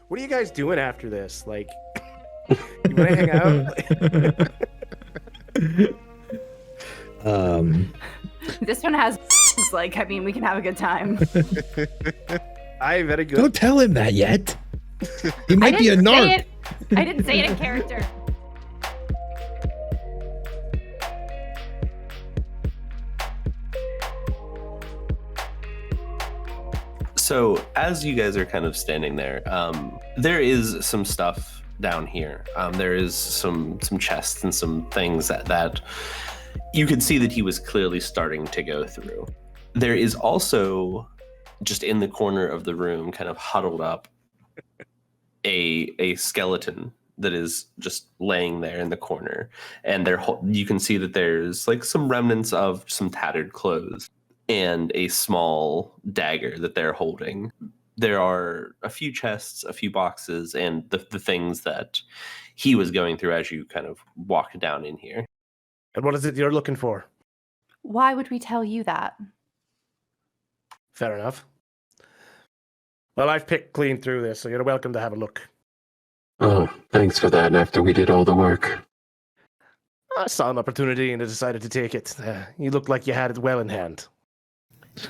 What are you guys doing after this? Like, you want to hang out? This one has like, I mean, we can have a good time. Aye, very good. Don't tell him that yet. He might be a narc. I didn't say it in character. So as you guys are kind of standing there, there is some stuff down here. There is some chests and some things that you could see that he was clearly starting to go through. There is also, just in the corner of the room, kind of huddled up, a skeleton that is just laying there in the corner. And you can see that there's like some remnants of some tattered clothes and a small dagger that they're holding. There are a few chests, a few boxes, and the things that he was going through as you kind of walked down in here. And what is it you're looking for? Why would we tell you that? Fair enough. Well, I've picked clean through this, so you're welcome to have a look. Oh, thanks for that after we did all the work. I saw an opportunity and I decided to take it. You looked like you had it well in hand.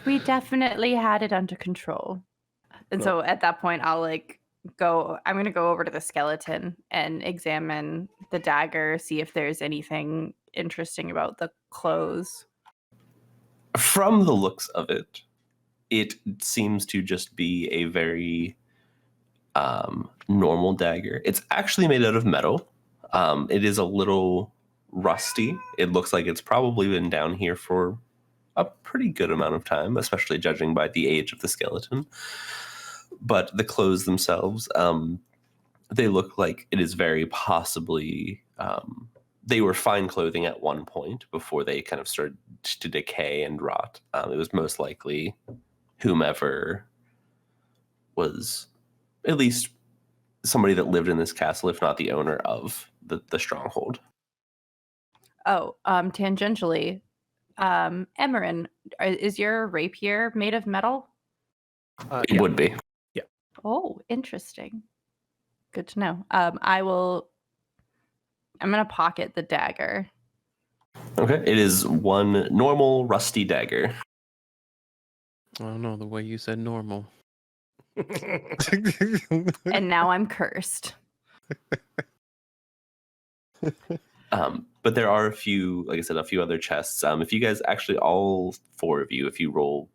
We definitely had it under control. And so at that point, I'm going to go over to the skeleton and examine the dagger, see if there's anything interesting about the clothes. From the looks of it, it seems to just be a very normal dagger. It's actually made out of metal. It is a little rusty. It looks like it's probably been down here for a pretty good amount of time, especially judging by the age of the skeleton. But the clothes themselves, they look like it is very possibly, they were fine clothing at one point before they kind of started to decay and rot. It was most likely whomever was at least somebody that lived in this castle, if not the owner of the stronghold. Oh, tangentially, Emmerin, is your rapier made of metal? It would be. Yeah. Oh, interesting. Good to know. I'm going to pocket the dagger. Okay. It is one normal rusty dagger. Oh no, the way you said normal. And now I'm cursed. But there are a few, like I said, a few other chests. If you guys actually, all four of you, if you roll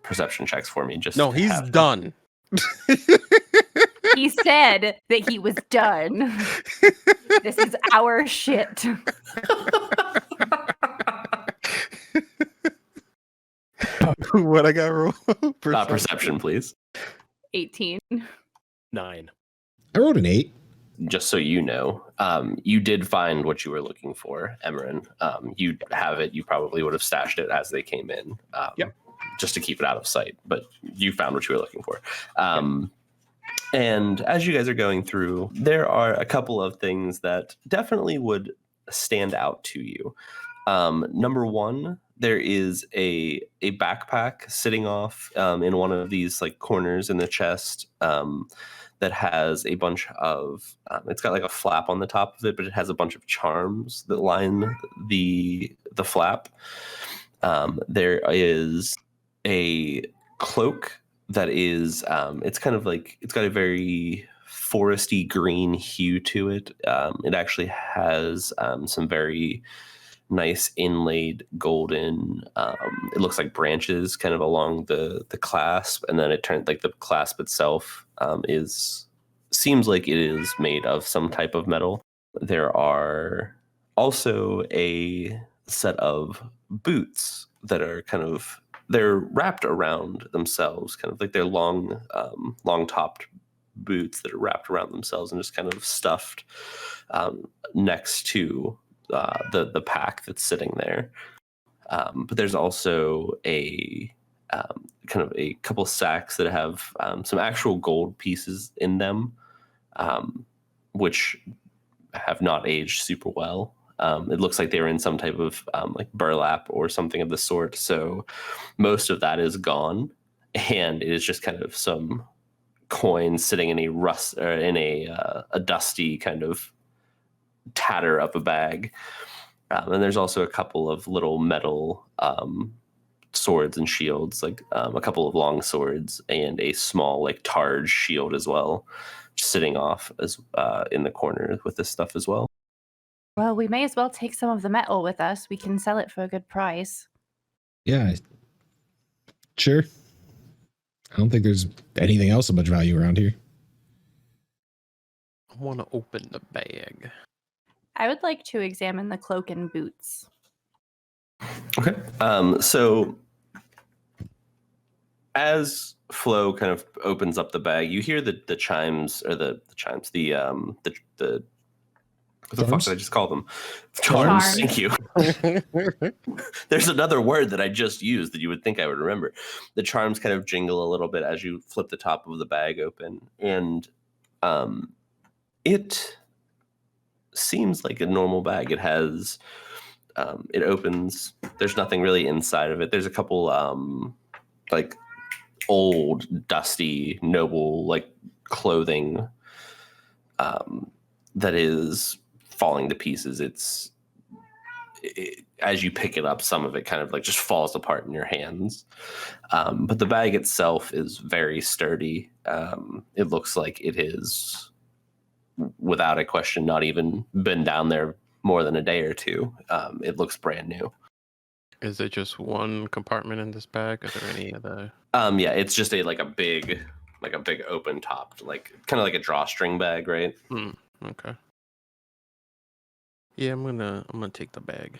perception checks for me, just no, he's done. He said that he was done. This is our shit. What I got rolled? Perception, please. 18. 9. I rolled an 8. Just so you know, you did find what you were looking for, Emmerin. You have it. You probably would have stashed it as they came in, just to keep it out of sight. But you found what you were looking for. And as you guys are going through, there are a couple of things that definitely would stand out to you. Number one, there is a backpack sitting off in one of these like corners in the chest that has a bunch of, it's got like a flap on the top of it, but it has a bunch of charms that line the flap. There is a cloak that is, it's kind of like, it's got a very foresty green hue to it. It actually has some very nice inlaid golden, it looks like branches kind of along the clasp, and then it turned like the clasp itself seems like it is made of some type of metal. There are also a set of boots that are they're wrapped around themselves, kind of like they're long topped boots that are wrapped around themselves and just kind of stuffed next to the pack that's sitting there. But there's also a kind of a couple sacks that have some actual gold pieces in them, which have not aged super well. It looks like they were in some type of like burlap or something of the sort. So most of that is gone, and it is just kind of some coin sitting in a rust or in a dusty kind of tatter up a bag. And there's also a couple of little metal swords and shields, like a couple of long swords and a small like targe shield as well, sitting off as in the corner with this stuff as well. Well, we may as well take some of the metal with us. We can sell it for a good price. Yeah. Sure. I don't think there's anything else of much value around here. I want to open the bag. I would like to examine the cloak and boots. Okay. So as Flo kind of opens up the bag, you hear the chimes, or the what the fuck did I just call them? Charms. Charms. Thank you. There's another word that I just used that you would think I would remember. The charms kind of jingle a little bit as you flip the top of the bag open, and it seems like a normal bag. It has, it opens. There's nothing really inside of it. There's a couple like old, dusty, noble like clothing that is falling to pieces. As you pick it up, some of it kind of like just falls apart in your hands. But the bag itself is very sturdy. It looks like it is, without a question, not even been down there more than a day or two. It looks brand new. Is it just one compartment in this bag? Are there any other? Yeah, it's just a big open topped, like kind of like a drawstring bag, right? Okay. Yeah, I'm gonna take the bag.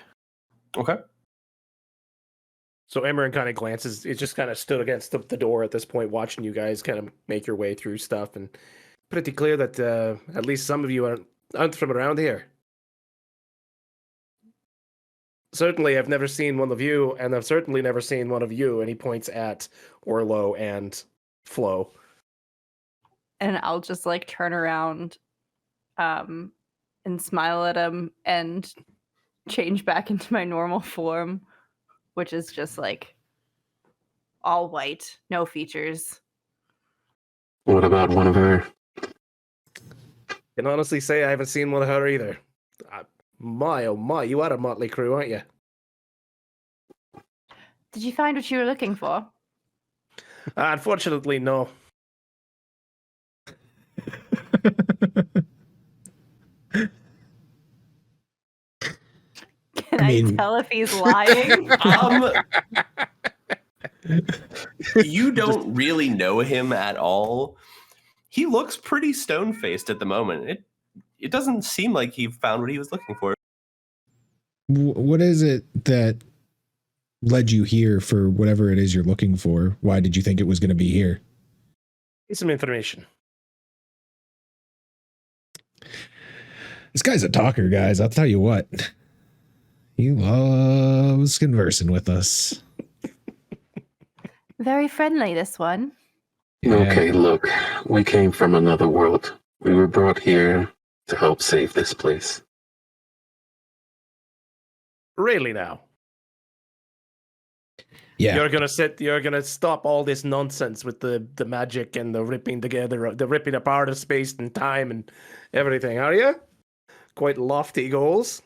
Okay. So Emmerin kind of glances. It just kind of stood against the door at this point, watching you guys kind of make your way through stuff, and pretty clear that at least some of you aren't from around here. Certainly, I've never seen one of you, and I've certainly never seen one of you. And he points at Orlo and Flo. And I'll just like turn around and smile at him and change back into my normal form, which is just like all white, no features. What about one of her? Can honestly say I haven't seen one of her either. My, oh my, you are a motley crew, aren't you? Did you find what you were looking for? Unfortunately, no. Can I tell if he's lying? You don't really know him at all. He looks pretty stone-faced at the moment. It doesn't seem like he found what he was looking for. What is it that led you here for whatever it is you're looking for? Why did you think it was going to be here? Need some information. This guy's a talker, guys. I'll tell you what. He loves conversing with us. Very friendly, this one. Okay, look, we came from another world. We were brought here to help save this place. Really now? Yeah. You're gonna stop all this nonsense with the magic and the ripping together, the ripping apart of space and time and everything, are you? Quite lofty goals.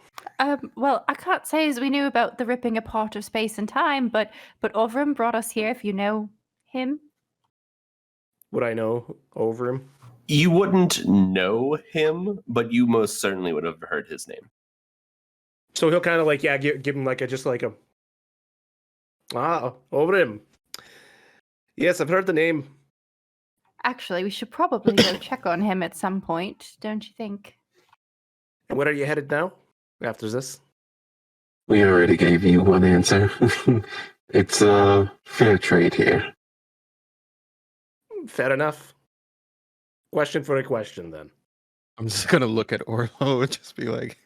Well, I can't say as we knew about the ripping apart of space and time, but Overham brought us here, if you know him. Would I know over him? You wouldn't know him, but you most certainly would have heard his name. So he'll kind of like, give him like over him. Yes, I've heard the name. Actually, we should probably go check on him at some point, don't you think? And where are you headed now? After this? We already gave you one answer. It's fair trade here. Fair enough. Question for a question, then. I'm just gonna look at Orlo and just be like,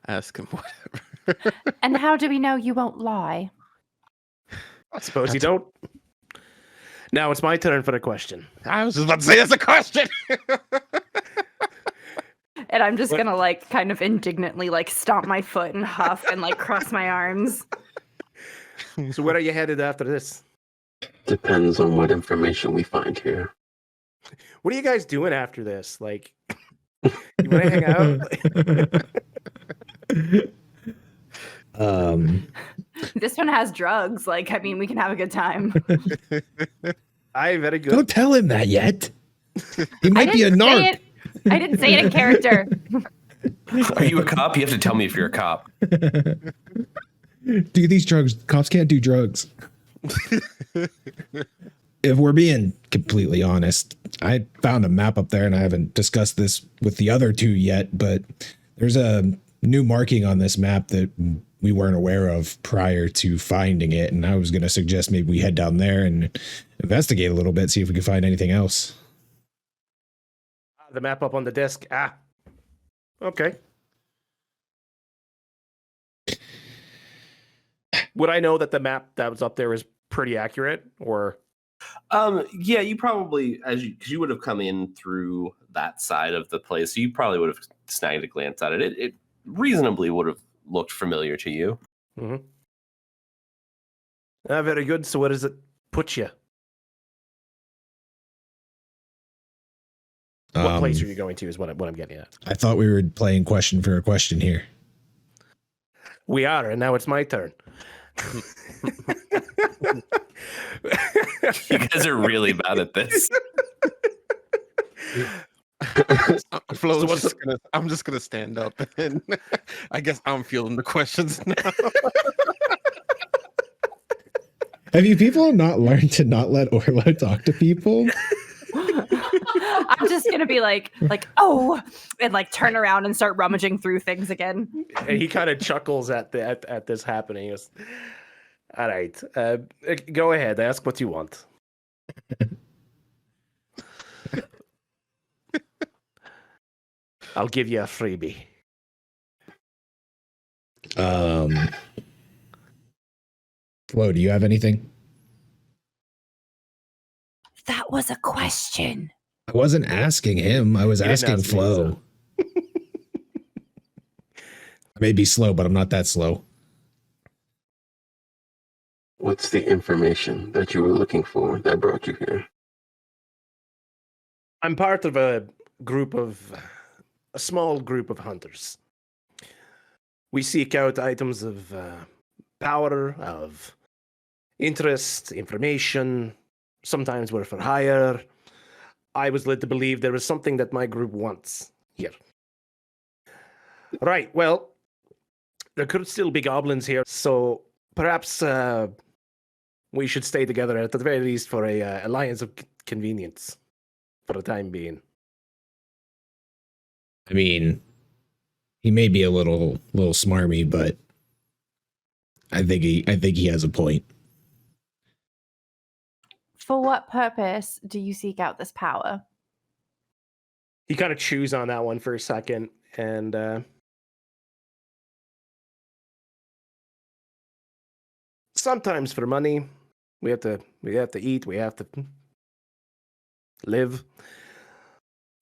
ask him whatever. And how do we know you won't lie? I suppose you don't. Now it's my turn for the question. I was just about to say that's a question. And I'm just gonna like kind of indignantly like stomp my foot and huff and like cross my arms. So where are you headed after this? Depends on what information we find here. What are you guys doing after this? Like, you want to hang out? This one has drugs. Like, I mean, we can have a good time. Aye, very good. Don't tell him that yet. He might be a narc. I didn't say it in character. Are you a cop? You have to tell me if you're a cop. Do these drugs. Cops can't do drugs. If we're being completely honest, I found a map up there and I haven't discussed this with the other two yet, but there's a new marking on this map that we weren't aware of prior to finding it. And I was going to suggest maybe we head down there and investigate a little bit, see if we can find anything else. The map up on the desk. Ah. Okay. Would I know that the map that was up there is pretty accurate, or? Yeah, you probably, because you would have come in through that side of the place, so you probably would have snagged a glance at it. It reasonably would have looked familiar to you. Mm-hmm. Very good. So where does it put you? What place are you going to is what I'm getting at. I thought we were playing question for a question here. We are, and now it's my turn. You guys are really bad at this. I'm just gonna stand up, and I guess I'm feeling the questions now. Have you people not learned to not let Orlo talk to people? I'm just gonna be like, oh, and like turn around and start rummaging through things again. And he kind of chuckles at this happening. He goes, all right, go ahead. Ask what you want. I'll give you a freebie. Flo, do you have anything? That was a question. I wasn't asking him. I was asking ask me, Flo. I may be slow, but I'm not that slow. What's the information that you were looking for that brought you here? I'm part of a small group of hunters. We seek out items of power, of interest, information. Sometimes we're for hire. I was led to believe there is something that my group wants here. Right, well, there could still be goblins here, so perhaps we should stay together at the very least for a alliance of convenience for the time being. I mean, he may be a little smarmy, but I think he has a point. For what purpose do you seek out this power? He kind of chews on that one for a second, and sometimes for money. We have to eat. We have to live.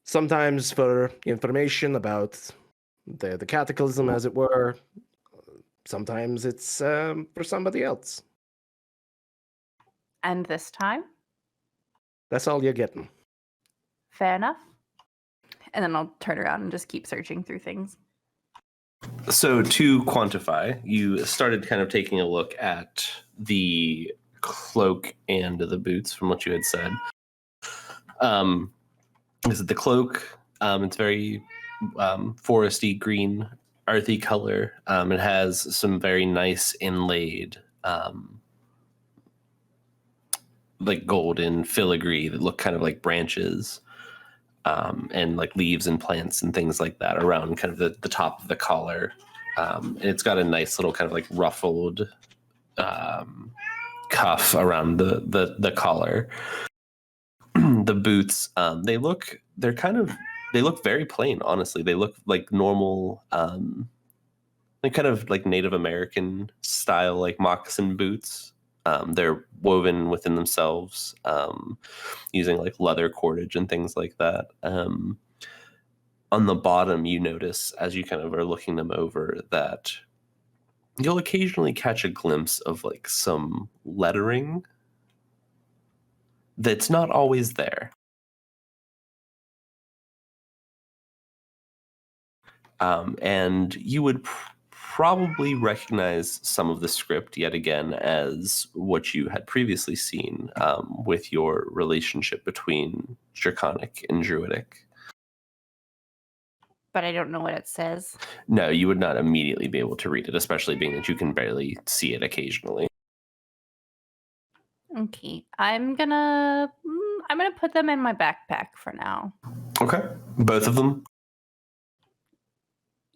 Sometimes for information about the cataclysm, as it were. Sometimes it's for somebody else. And this time? That's all you're getting. Fair enough. And then I'll turn around and just keep searching through things. So to quantify, you started kind of taking a look at the cloak and the boots from what you had said. Is it the cloak? It's very foresty green, earthy color. It has some very nice inlaid like golden filigree that look kind of like branches and like leaves and plants and things like that around kind of the top of the collar. And it's got a nice little kind of like ruffled cuff around the collar. The boots, they look very plain, honestly. They look like normal, they're kind of like Native American style, like moccasin boots. They're woven within themselves, using like leather cordage and things like that. On the bottom, you notice as you kind of are looking them over that you'll occasionally catch a glimpse of like some lettering that's not always there. And you would probably recognize some of the script yet again as what you had previously seen with your relationship between Draconic and Druidic. But I don't know what it says. No, you would not immediately be able to read it, especially being that you can barely see it occasionally. Okay, I'm gonna put them in my backpack for now. Okay. Both of them?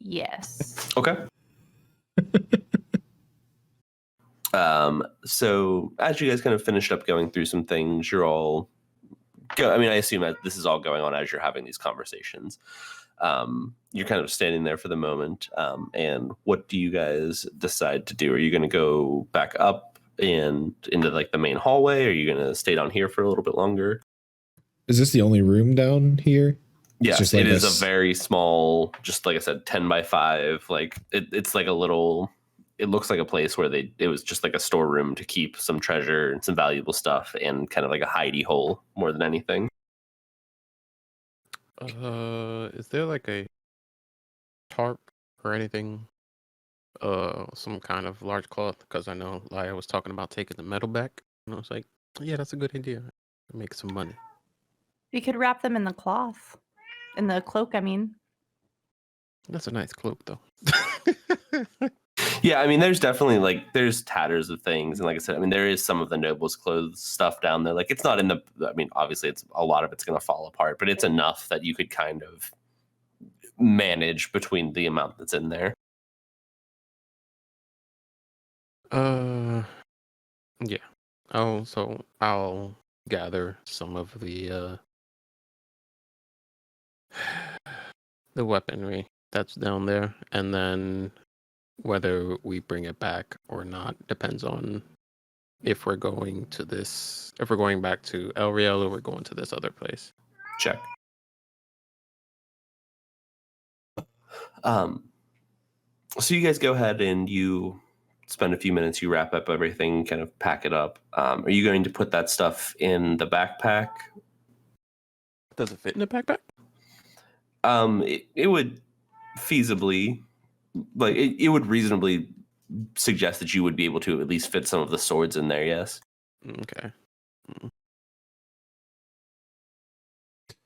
Yes. Okay. So as you guys kind of finished up going through some things, you're all I assume that this is all going on as you're having these conversations. You're kind of standing there for the moment. And what do you guys decide to do? Are you going to go back up and into like the main hallway? Or are you going to stay down here for a little bit longer? Is this the only room down here? Yes, it is a very small, just like I said, 10 by 5. Like it's like a little, it looks like a place where it was just like a storeroom to keep some treasure and some valuable stuff and kind of like a hidey hole more than anything. Is there like a tarp or anything? Some kind of large cloth? Because I know Laya was talking about taking the metal back. And I was like, yeah, that's a good idea. Make some money. We could wrap them in the cloth. In the cloak, I mean. That's a nice cloak, though. Yeah, there's definitely there's tatters of things, and like I said, there is some of the nobles' clothes stuff down there. Like it's not in the. Obviously, it's a lot of it's going to fall apart, but it's enough that you could kind of manage between the amount that's in there. Yeah. Oh, so I'll gather some of the weaponry that's down there, and then whether we bring it back or not depends on if we're going back to El Real or we're going to this other place. Check. So you guys go ahead and you spend a few minutes, you wrap up everything, kind of pack it up. Are you going to put that stuff in the backpack? Does it fit in the backpack? It would feasibly, it would reasonably suggest that you would be able to at least fit some of the swords in there, yes? Okay.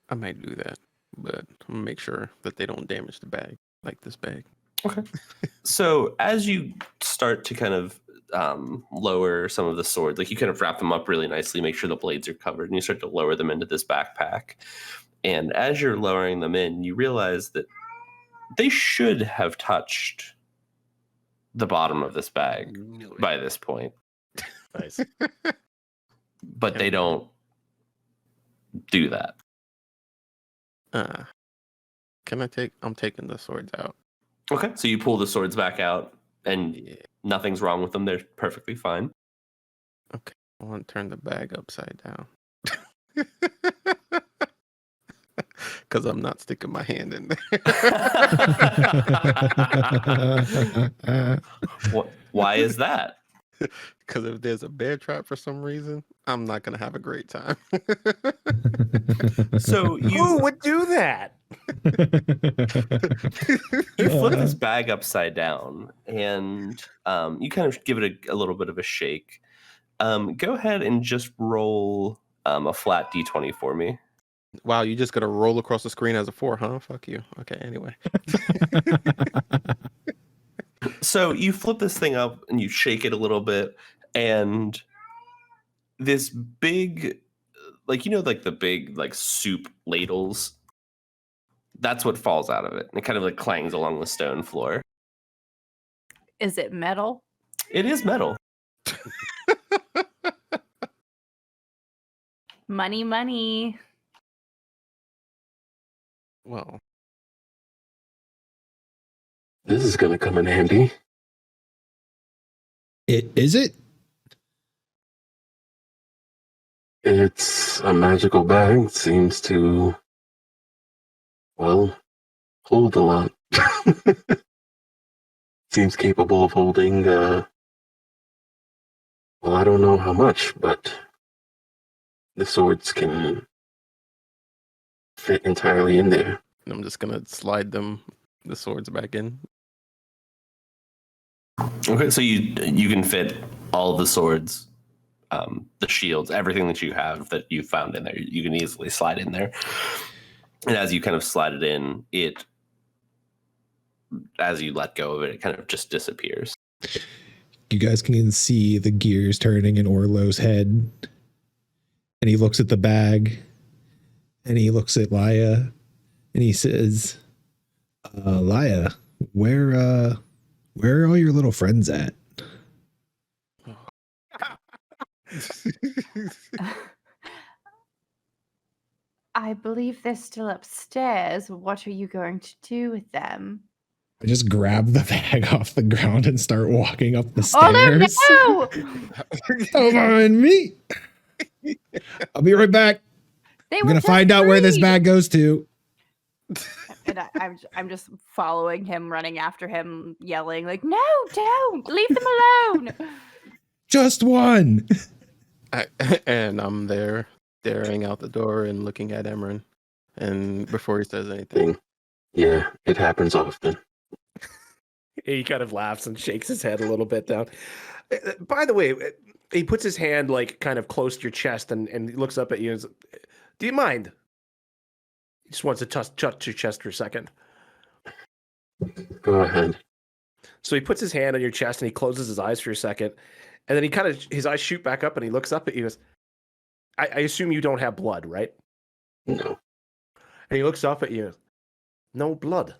I might do that, but I'll make sure that they don't damage the bag, like this bag. Okay. So as you start to kind of lower some of the swords, like you kind of wrap them up really nicely, make sure the blades are covered, and you start to lower them into this backpack. And as you're lowering them in, you realize that they should have touched the bottom of this bag by this point. Nice. But they don't do that. I'm taking the swords out. Okay, so you pull the swords back out, and nothing's wrong with them. They're perfectly fine. Okay, I want to turn the bag upside down. Because I'm not sticking my hand in there. Why is that? Because if there's a bear trap for some reason, I'm not going to have a great time. So who would do that? You flip this bag upside down, and you kind of give it a little bit of a shake. Go ahead and just roll a flat d20 for me. Wow, you just gonna roll across the screen as a 4, huh? Fuck you. Okay, anyway. So you flip this thing up and you shake it a little bit, and this big, the big soup ladles, that's what falls out of it. And it kind of clangs along the stone floor. Is it metal? It is metal. Money. Well, this is going to come in handy. Is it? It's a magical bag. It seems to, hold a lot. Seems capable of holding, I don't know how much, but the swords can fit entirely in there. I'm just gonna slide them the swords back in. Okay, so you can fit all the swords, the shields, everything that you have that you found in there. You can easily slide in there. And as you kind of slide it in, as you let go of it, it kind of just disappears. You guys can even see the gears turning in Orlo's head. And he looks at the bag. And he looks at Laya. And he says, Laya, where are all your little friends at? I believe they're still upstairs. What are you going to do with them? I just grab the bag off the ground and start walking up the Oh, stairs. no! Don't mind me. I'll be right back. I'm going to find out where this bag goes to. And I'm just following him, running after him, yelling like, "No, don't! Leave them alone!" Just one. And I'm there staring out the door and looking at Emmerin. And before he says anything, Yeah, it happens often. He kind of laughs and shakes his head a little bit down. By the way, he puts his hand like kind of close to your chest and he looks up at you and says, "Do you mind?" He just wants to touch your chest for a second. Go ahead. So he puts his hand on your chest and he closes his eyes for a second. And then he kind of, his eyes shoot back up and he looks up at you and goes, I assume you don't have blood, right? No. And he looks up at you. No blood.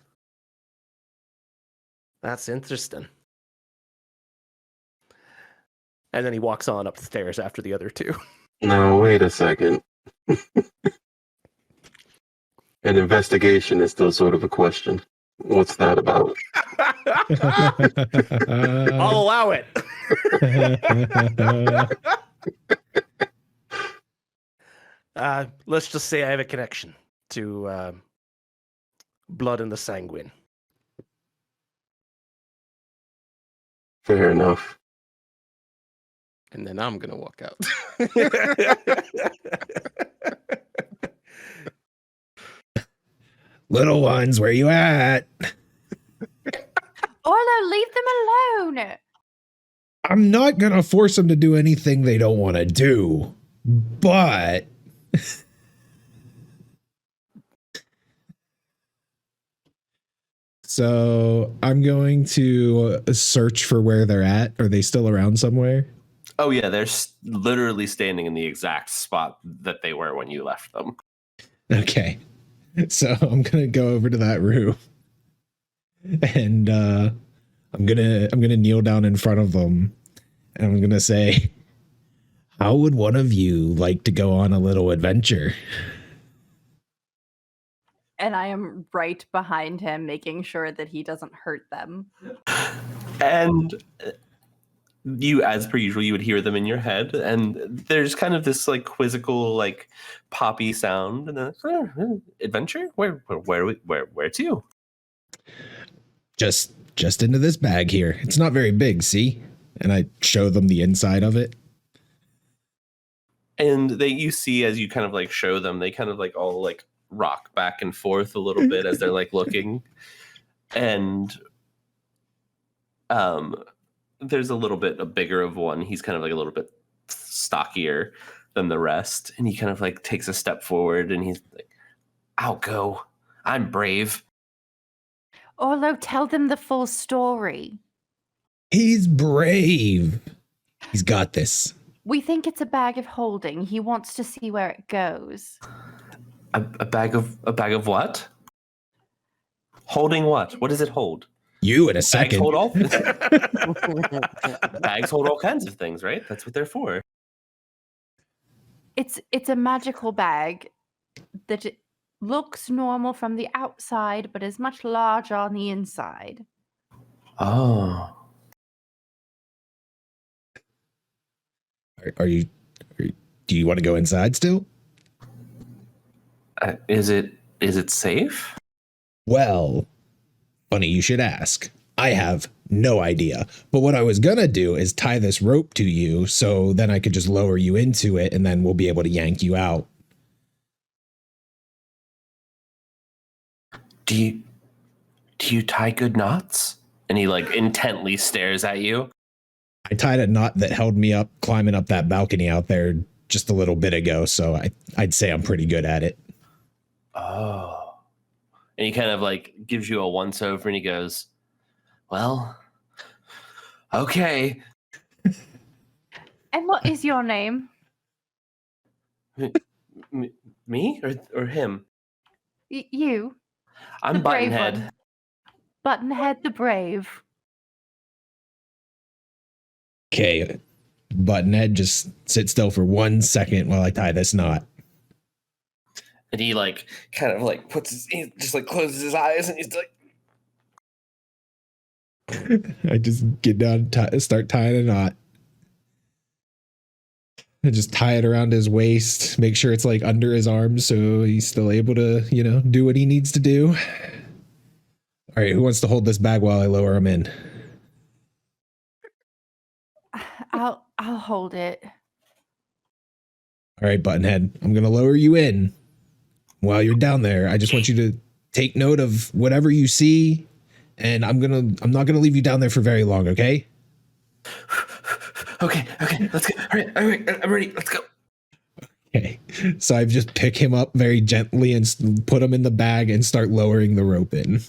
That's interesting. And then he walks on up the stairs after the other two. No, wait a second. An investigation is still sort of a question. What's that about? I'll allow it. Let's just say I have a connection to blood in the sanguine. Fair enough. and then I'm gonna walk out. Little ones, where you at? Orlo, leave them alone. I'm not gonna force them to do anything they don't want to do, but so I'm going to search for where they're at. Are they still around somewhere? Oh yeah, they're literally standing in the exact spot that they were when you left them. Okay, so I'm gonna go over to that room, and I'm gonna kneel down in front of them, and I'm gonna say, "How would one of you like to go on a little adventure?" And I am right behind him, making sure that he doesn't hurt them. And you, as per usual, you would hear them in your head, and there's kind of this like quizzical, like poppy sound, and then adventure. Where to? Just into this bag here. It's not very big, see? And I show them the inside of it. And you see as you kind of like show them, they kind of like all like rock back and forth a little bit as they're like looking. And there's a little bit a bigger of one. He's kind of like a little bit stockier than the rest. And he kind of like takes a step forward and he's like, "I'll go. I'm brave." Orlo, tell them the full story. He's brave. He's got this. We think it's a bag of holding. He wants to see where it goes. A bag of what? Holding what? What does it hold? You in a Bags second. hold all bags hold all kinds of things, right? That's what they're for. It's a magical bag that looks normal from the outside, but is much larger on the inside. Oh. Do you want to go inside still? Is it safe? Well, funny you should ask. I have no idea. But what I was gonna do is tie this rope to you so then I could just lower you into it and then we'll be able to yank you out. Do Do you tie good knots? And he like intently stares at you. I tied a knot that held me up climbing up that balcony out there just a little bit ago, so I'd say I'm pretty good at it. Oh. And he kind of like gives you a once over and he goes, well, okay. And what is your name? Me or him? You. I'm the brave Buttonhead. one. Buttonhead the Brave. Okay, Buttonhead, just sit still for 1 second while I tie this knot. And he like kind of like he just like closes his eyes and he's like, I just get down, start tying a knot. I just tie it around his waist, make sure it's like under his arms so he's still able to, do what he needs to do. All right, who wants to hold this bag while I lower him in? I'll hold it. All right, Buttonhead, I'm going to lower you in. While you're down there, I just want you to take note of whatever you see, and I'm not going to leave you down there for very long, okay? Okay, let's go. All right, I'm ready. Let's go. Okay, so I just pick him up very gently and put him in the bag and start lowering the rope in.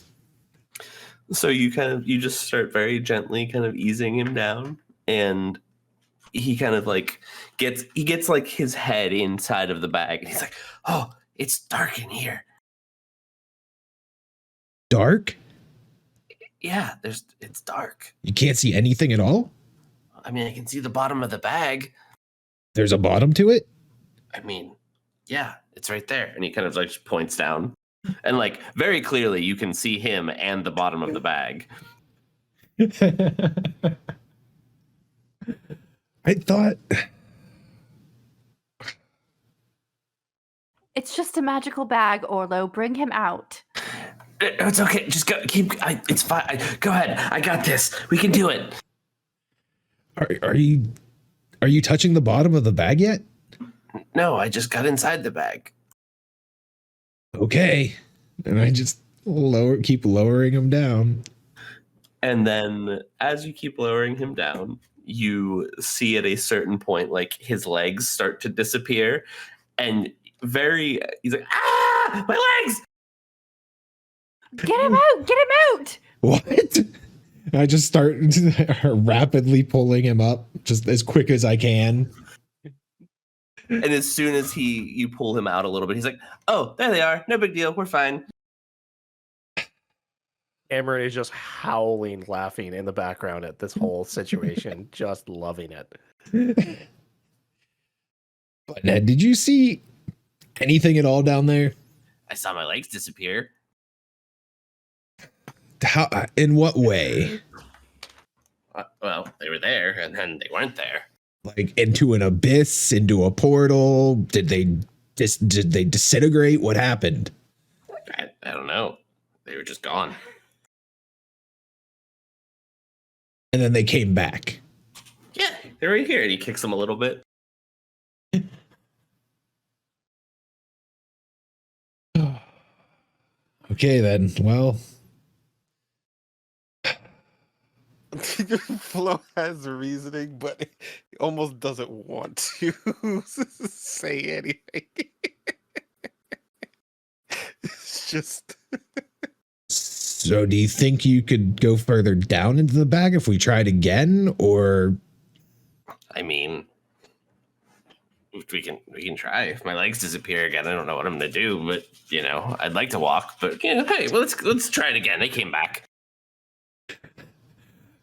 So you just start very gently kind of easing him down, and he kind of like gets like his head inside of the bag, and he's like, oh, it's dark in here. Dark? Yeah, it's dark. You can't see anything at all? I mean, I can see the bottom of the bag. There's a bottom to it? I mean, yeah, it's right there. And he kind of like points down. And like very clearly you can see him and the bottom of the bag. I thought... It's just a magical bag, Orlo. Bring him out. It's okay. Just go. It's fine. Go ahead. I got this. We can do it. Are you touching the bottom of the bag yet? No, I just got inside the bag. Okay. And I just keep lowering him down. And then as you keep lowering him down, you see at a certain point, like his legs start to disappear. And he's like, ah, my legs! Get him out! Get him out! What? I just start rapidly pulling him up just as quick as I can. And as soon as you pull him out a little bit, he's like, oh, there they are. No big deal. We're fine. Emmerin is just howling, laughing in the background at this whole situation, just loving it. But Ned, did you see anything at all down there? I saw my legs disappear. How? In what way? Well, they were there, and then they weren't there. Like into an abyss, into a portal? Did they disintegrate? What happened? I don't know. They were just gone. And then they came back. Yeah, they're right here. And he kicks them a little bit. Okay, then. Well, Flo has reasoning, but he almost doesn't want to say anything. It's just. so do you think you could go further down into the bag if we tried again, or? I mean, we can try. If my legs disappear again, I don't know what I'm gonna do, but I'd like to walk. But hey, well, let's try it again. They came back.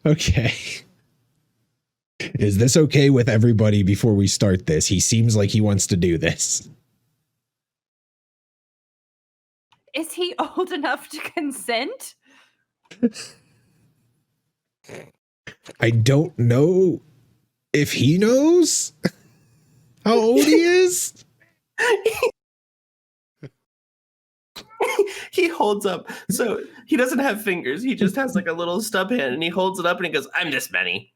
Okay. Is this okay with everybody before we start this? He seems like he wants to do this. Is he old enough to consent? I don't know if he knows how old he is. He holds up. So he doesn't have fingers. He just has like a little stub hand, and he holds it up and he goes, I'm this many.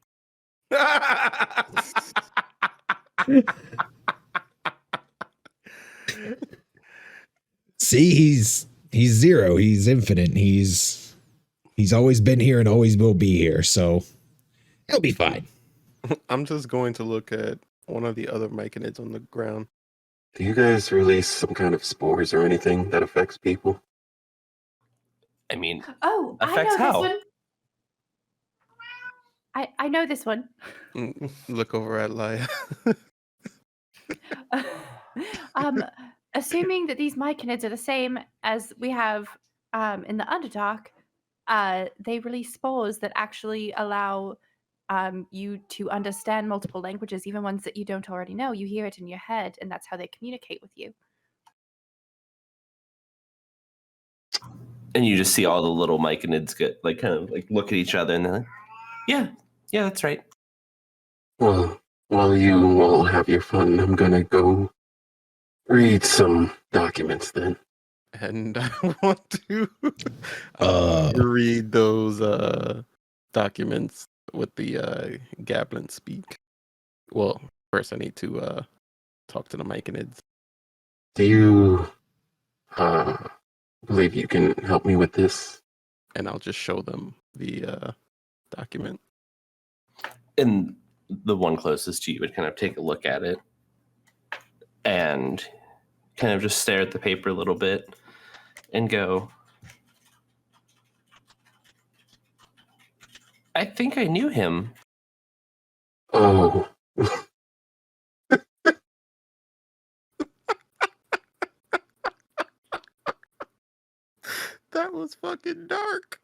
See, he's zero. He's infinite. He's He's always been here and always will be here, so he'll be fine. I'm just going to look at one of the other myconids on the ground. Do you guys release some kind of spores or anything that affects people? I mean, Oh, I affects know how? this one. I know this one. Look over at Laya. Assuming that these myconids are the same as we have in the Underdark, they release spores that actually allow you to understand multiple languages, even ones that you don't already know. You hear it in your head, and that's how they communicate with you. And you just see all the little myconids get like kind of like look at each other and they're like, yeah, that's right. Well, while you all have your fun, I'm gonna go read some documents then. And I want to Uh. read those documents with the Gablin speak. Well, first I need to talk to the myconids. Do you believe you can help me with this? And I'll just show them the document. And the one closest to you would kind of take a look at it and kind of just stare at the paper a little bit and go, I think I knew him. Oh. That was fucking dark.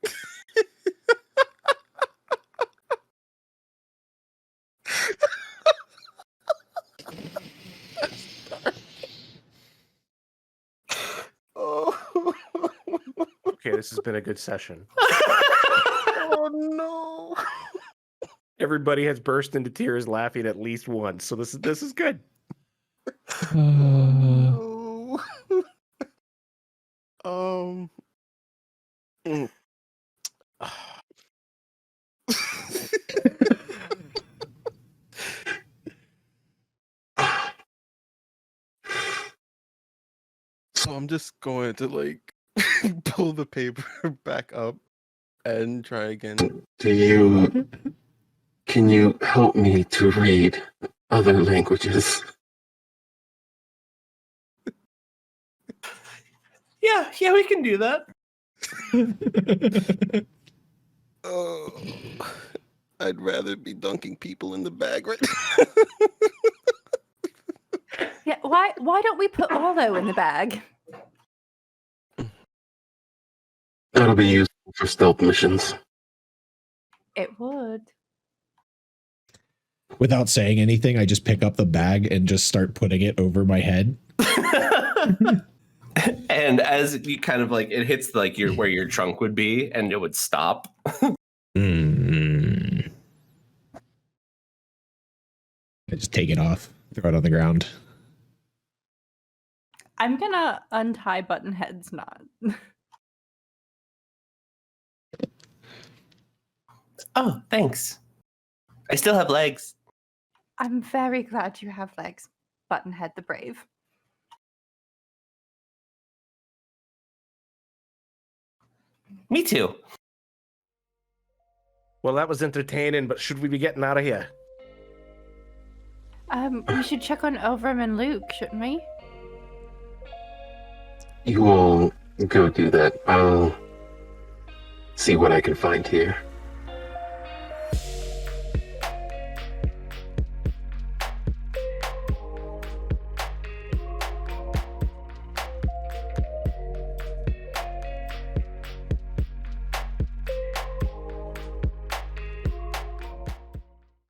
Oh. Okay, this has been a good session. Oh no. Everybody has burst into tears laughing at least once, so this is good. No. Mm. So I'm just going to like pull the paper back up and try again. Can you help me to read other languages? Yeah, we can do that. Oh, I'd rather be dunking people in the bag right Yeah, why don't we put Orlo in the bag? That'll be useful for stealth missions. It would. Without saying anything, I just pick up the bag and just start putting it over my head. And as you kind of like, it hits like where your trunk would be and it would stop. I just take it off, throw it on the ground. I'm gonna untie Buttonhead's knot. Oh, thanks. I still have legs. I'm very glad you have legs, Buttonhead the Brave. Me too. Well, that was entertaining, but should we be getting out of here? We should check on Elvrim and Luke, shouldn't we? You all go do that. I'll see what I can find here.